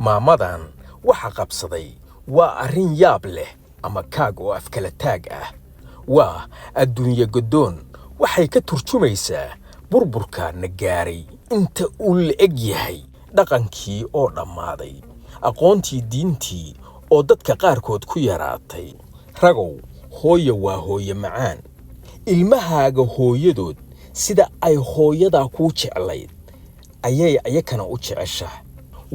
maamadan waxa qabsaday waa arrin yaab leh ama kaag oo afkala taag ah waa adduunyo godoon waxay ka turjumaysaa burburka na gaaray inta uu la eg yahay dhaqankii oo dhammaaday aqoontii diintii oo dadka qaarkood ku yaraatay ragow hooyo waa hooyo macaan ilmahaaga hooyadood sida ay hooyadaa kuu jeclayd ayay ayakana u jeceshahay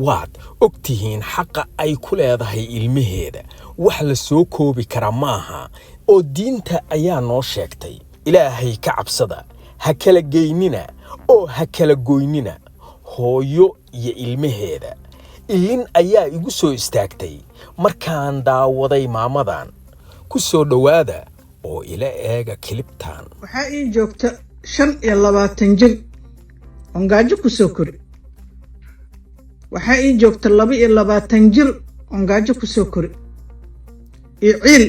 waad ogtihiin xaqa ay ku leedahay ilmaheeda wax la soo koobi kara maaha oo diinta ayaa noo sheegtay ilaahay ka cabsada ha kala geynina oo ha kala goynina hooyo iyo ilmaheeda ilin ayaa igu soo istaagtay markaan daawaday maamadan ku soo dhawaada oo ila eega kilibtaan waxaa ii joogta 25 jir oo gaajo ku soo kori waxaa ii joogta 22 jir oo gaajo ku soo kori iyo ciil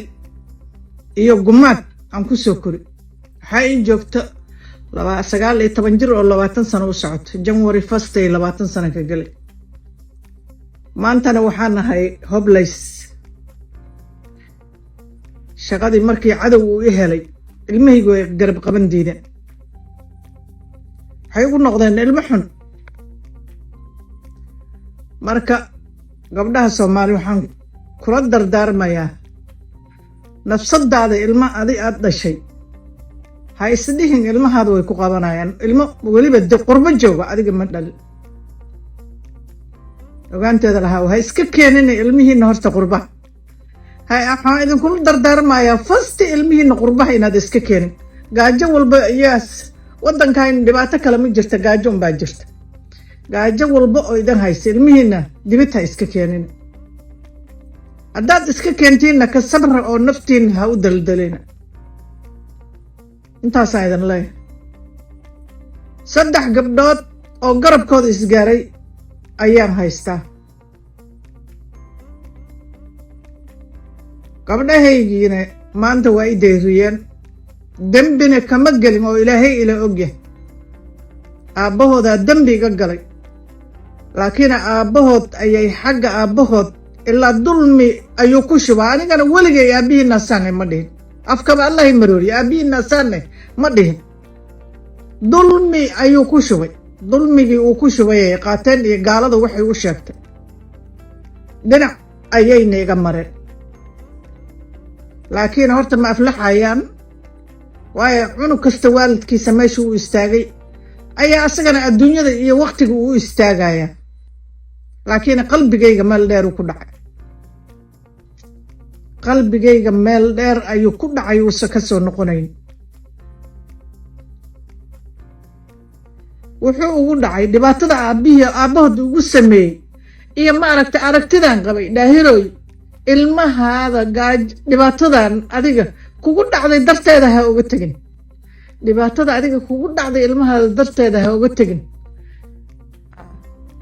iyo gumaad aan ku soo kori waxaa ii joogta 19 jir oo 20 sano u socoto January 1st 20 sano ka galay maantana waxaan nahay hoblays shaqadii markii cadow uu i helay ilmahaygu ay garab qaban diideen waxay ugu noqdeen ilmo xun marka gabdhaha Soomaali waxaan kula dardaarmayaa nafsadaada ilma aad dhashay ha isdhihin ilmahaada way ku qabanayaan ilmo waliba qurbo jooga adiga ma dhal ogaanteeda lahaa ha iska keenin ilmihiina horta qurbaha hay waxaan idin kula dardaarmayaa fasti ilmihiina qurbaha inaad iska keenin gaajo walba iyaas wadankan dhibaato kale ma jirta gaajo un baa jirta gaajo walba oo idan haysa ilmihiina dibita iska keenin haddaad iska keentiin ka sabr oo naftiin ha u daldalina intaas aydan leeyahay 3 gabdhood oo garabkooda isgaaray ayaan haystaa gabdhahaygiina maanta waa i deeriyeen dambina kama gelin oo ilaahay ila ogyahay aabbahoodaa dambi iga galay laakiin aabbahood ayay xagga aabbahood ilaa dulmi ayuu ku shubaa anigana weligay aabbihiina saane ma dhihin afkaba allahi maroori aabbihiina saane ma dhihin dulmi ayuu ku shubay dulmigii uu ku shubay ay qaateen iyo gaalada waxay u sheegtay dhinac ayayna iga mareen laakiin horta ma aflaxayaan waayo cunug kasta waalidkiisa meesha uu istaagay ayaa asagana adduunyada iyo waqtiga uu istaagaya laakiin qalbigayga meel dheer uu ku dhacay qalbigayga meel dheer ayuu ku dhacay uu ka soo noqonayn wuxuu ugu dhacay dhibaatada aabbahood ugu sameeyay iyo ma aragtidan qabay dhaahiroy ilmahaada dhibaatadan adiga kugu dhacday darteeda ha uga tagin dhibaatada adiga kugu dhacday ilmahaada darteeda ha uga tagin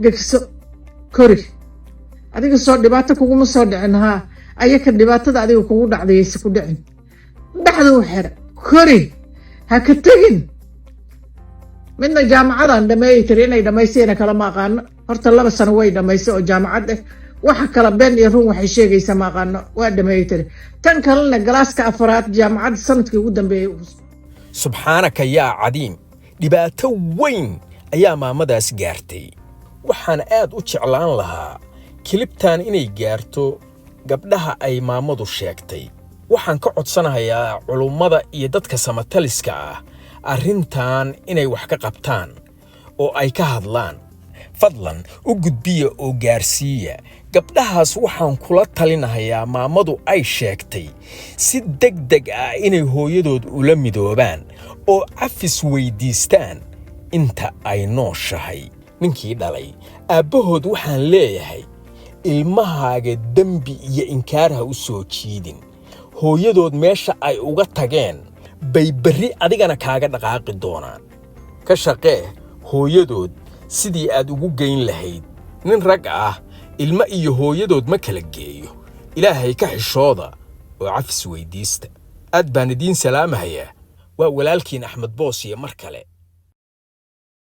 gegso kori adiga soo dhibaato kuguma soo dhicin ha ayaka dhibaatada adiga kugu dhacday aysa ku dhicin dhaxda u xira kori ha ka tagin midna jaamacadan dhameeyay tiri inay dhamaysayna kala ma aqaano horta 2 sano way dhamaysay oo jaamacad ah waxa kala been iyo run waxay sheegaysaa ma aqaano waa dhameeyay tiri tan kalena galaaska afraad jaamacad sanadkii ugu dambeeyay subxaanaka yaa cadiim dhibaato weyn ayaa maamadaas gaartay waxaan aad u jeclaan lahaa kilibtan inay gaarto gabdhaha ay maamadu sheegtay waxaan ka codsanayaa culummada iyo dadka samataliska ah arrintan inay wax ka qabtaan oo ay ka hadlaan fadlan u gudbiya oo gaarsiiya gabdhahaas waxaan kula talinayaa maamadu ay sheegtay si degdeg ah inay hooyadood ula midoobaan oo cafis weydiistaan inta ay nooshahay ninkii dhalay aabbahood waxaan leeyahay ilmahaaga dembi iyo inkaar ha u soo jiidin hooyadood meesha ay uga tageen bay berri adigana kaaga dhaqaaqi doonaan ka shaqee hooyadood sidii aad ugu geyn lahayd nin rag ah ilma iyo hooyadood ma kala geeyo ilaahay ka xishooda oo cafis weydiista aad baan idiin salaamahayaa waa walaalkiin Axmed Boos iyo mar kale